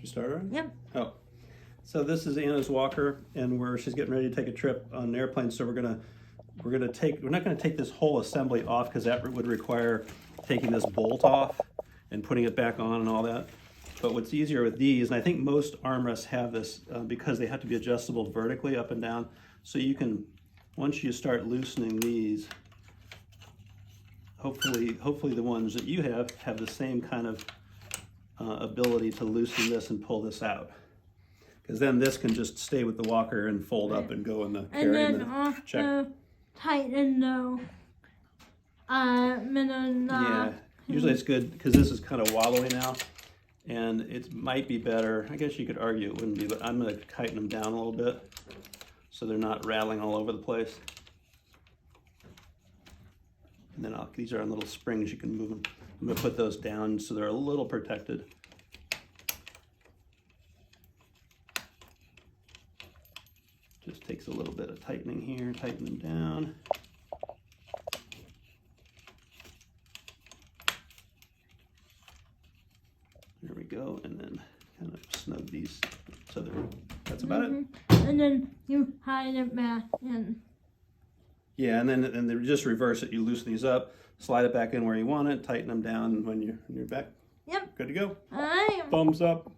You started already? Yep. Oh. So this is Anna's walker, and she's getting ready to take a trip on an airplane. So we're not gonna take this whole assembly off because that would require taking this bolt off and putting it back on and all that. But what's easier with these, and I think most armrests have this because they have to be adjustable vertically up and down. So you can, once you start loosening these, hopefully the ones that you have the same kind of ability to loosen this and pull this out. Because then this can just stay with the walker and fold up and go in the And carry then also tighten the middle knob. Yeah, usually it's good because this is kind of wobbly now, and it might be better. I guess you could argue it wouldn't be, but I'm going to tighten them down a little bit so they're not rattling all over the place. And then these are on little springs, you can move them. I'm going to put those down so they're a little protected. Just takes a little bit of tightening here, tighten them down. There we go, and then kind of snug these so that's about it. And then you hide it back in. Yeah, and then just reverse it. You loosen these up, slide it back in where you want it, tighten them down, and when you're back, Yep. good to go. I am. Thumbs up.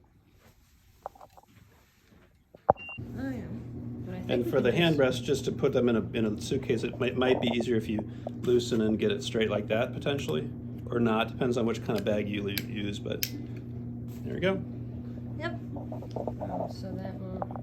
And for the hand rests, just to put them in a suitcase, it might be easier if you loosen and get it straight like that potentially, or not. Depends on which kind of bag you use, but there we go. Yep. So that will